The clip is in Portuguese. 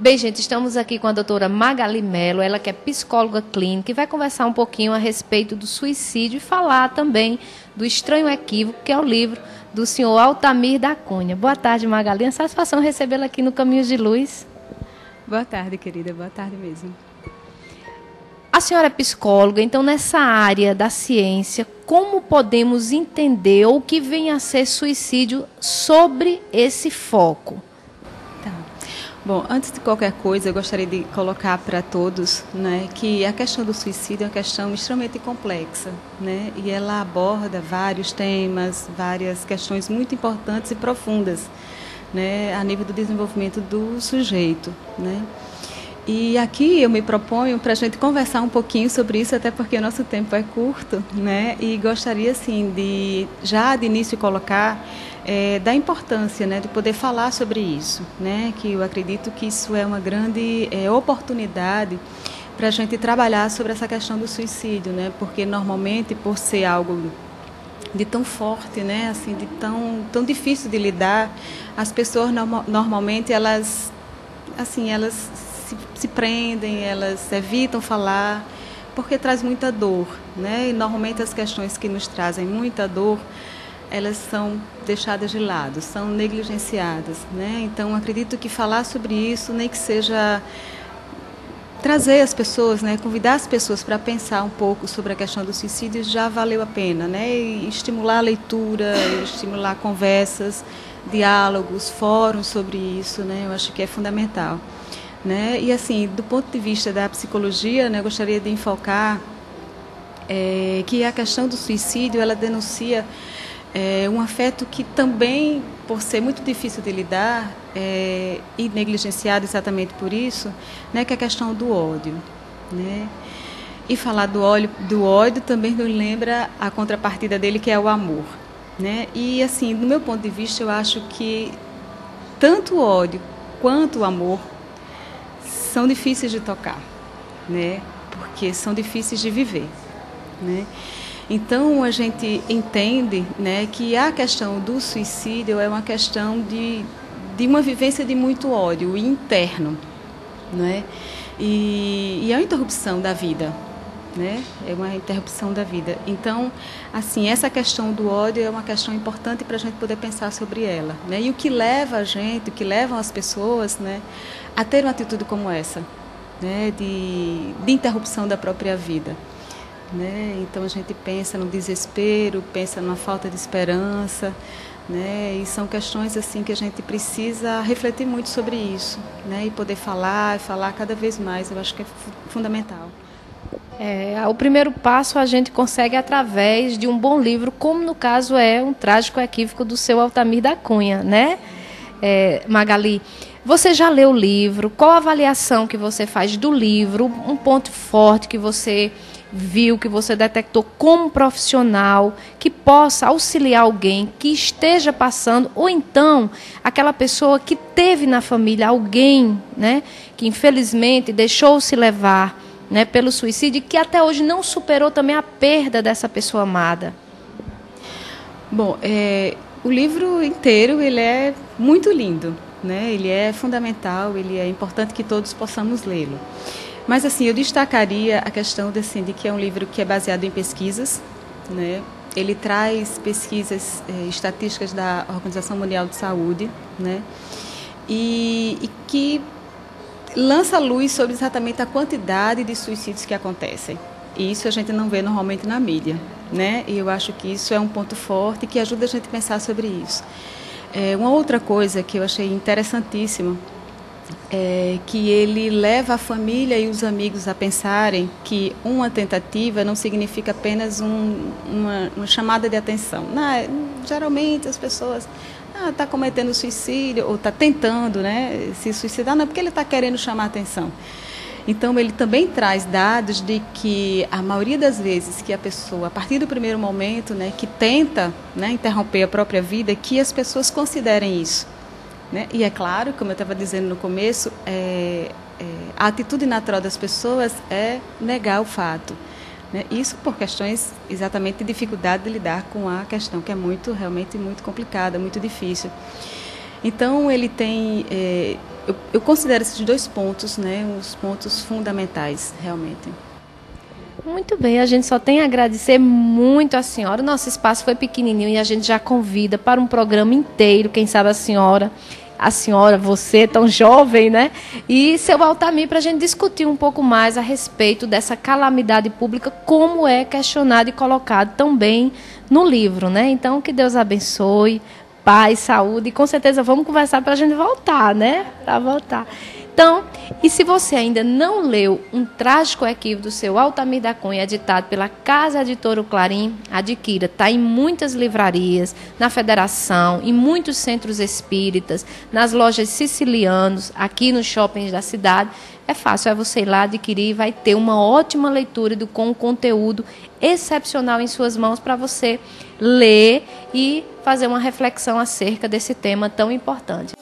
Bem, gente, estamos aqui com a doutora Magali Mello, ela que é psicóloga clínica e vai conversar um pouquinho a respeito do suicídio e falar também do Estranho Equívoco, que é o livro do senhor Altamir da Cunha. Boa tarde, Magali. É uma satisfação recebê-la aqui no Caminhos de Luz. Boa tarde, querida. Boa tarde mesmo. A senhora é psicóloga, então nessa área da ciência, como podemos entender o que vem a ser suicídio sobre esse foco? Bom, antes de qualquer coisa, eu gostaria de colocar para todos, né, que a questão do suicídio é uma questão extremamente complexa, né, e ela aborda vários temas, várias questões muito importantes e profundas, né, a nível do desenvolvimento do sujeito, né. E aqui eu me proponho para a gente conversar um pouquinho sobre isso, até porque o nosso tempo é curto, né, e gostaria, assim, de, já de início, colocar da importância, né, de poder falar sobre isso, né, que eu acredito que isso é uma grande oportunidade para a gente trabalhar sobre essa questão do suicídio, né, porque normalmente, por ser algo de tão forte, né, assim, de tão difícil de lidar, as pessoas normalmente elas se prendem, elas evitam falar, porque traz muita dor, né, e normalmente as questões que nos trazem muita dor, elas são deixadas de lado, são negligenciadas, né? Então, acredito que falar sobre isso, nem que seja trazer as pessoas, né? Convidar as pessoas para pensar um pouco sobre a questão do suicídio já valeu a pena, né? E estimular a leitura, estimular conversas, diálogos, fóruns sobre isso, né? Eu acho que é fundamental, né? E assim, do ponto de vista da psicologia, né, eu gostaria de enfocar que a questão do suicídio, ela denuncia um afeto que também, por ser muito difícil de lidar e negligenciado exatamente por isso, né, que é a questão do ódio, né? E falar do ódio também nos lembra a contrapartida dele, que é o amor, né? E assim, do meu ponto de vista, eu acho que tanto o ódio quanto o amor são difíceis de tocar, né? Porque são difíceis de viver, né? Então, a gente entende, né, que a questão do suicídio é uma questão de uma vivência de muito ódio interno, né? E é uma interrupção da vida, né? É uma interrupção da vida. Então, assim, essa questão do ódio é uma questão importante para a gente poder pensar sobre ela, né? E o que leva a gente, o que levam as pessoas, né, a ter uma atitude como essa, né, de interrupção da própria vida. Né? Então a gente pensa no desespero, pensa numa falta de esperança, né? E são questões assim que a gente precisa refletir muito sobre isso, né? E poder falar cada vez mais, eu acho que é fundamental. O primeiro passo a gente consegue através de um bom livro, como no caso é Um Trágico Equívoco do seu Altamir da Cunha, né? Magali, você já leu o livro? Qual a avaliação que você faz do livro? Um ponto forte que você viu, que você detectou como profissional, que possa auxiliar alguém que esteja passando, ou então aquela pessoa que teve na família alguém, né, que infelizmente deixou-se levar, né, pelo suicídio e que até hoje não superou também a perda dessa pessoa amada. Bom, o livro inteiro ele é muito lindo, né? Ele é fundamental, ele é importante que todos possamos lê-lo. Mas, assim, eu destacaria a questão de que é um livro que é baseado em pesquisas, né? Ele traz pesquisas estatísticas da Organização Mundial de Saúde, né? E que lança luz sobre exatamente a quantidade de suicídios que acontecem. E isso a gente não vê normalmente na mídia, né? E eu acho que isso é um ponto forte que ajuda a gente a pensar sobre isso. Uma outra coisa que eu achei interessantíssima que ele leva a família e os amigos a pensarem que uma tentativa não significa apenas uma chamada de atenção. Geralmente as pessoas estão cometendo suicídio ou está tentando, né, se suicidar, não é porque ele está querendo chamar a atenção. Então, ele também traz dados de que a maioria das vezes que a pessoa, a partir do primeiro momento, né, que tenta, né, interromper a própria vida, que as pessoas considerem isso. Né? E é claro, como eu estava dizendo no começo, a atitude natural das pessoas é negar o fato. Né? Isso por questões exatamente de dificuldade de lidar com a questão, que é realmente muito complicada, muito difícil. Então, ele tem, eu considero esses 2 pontos, né, os pontos fundamentais, realmente. Muito bem, a gente só tem a agradecer muito a senhora. O nosso espaço foi pequenininho e a gente já convida para um programa inteiro, quem sabe a senhora, você tão jovem, né? E seu Altamir, para a gente discutir um pouco mais a respeito dessa calamidade pública, como é questionado e colocado tão bem no livro, né? Então, que Deus abençoe, paz, saúde, e com certeza vamos conversar para a gente voltar, né? Para voltar. Então, e se você ainda não leu Um Trágico Equívoco do seu Altamir da Cunha, editado pela Casa Editora Clarim, adquira. Está em muitas livrarias, na Federação, em muitos centros espíritas, nas lojas sicilianos, aqui nos shoppings da cidade. É fácil, é você ir lá adquirir e vai ter uma ótima leitura com um conteúdo excepcional em suas mãos para você ler e fazer uma reflexão acerca desse tema tão importante.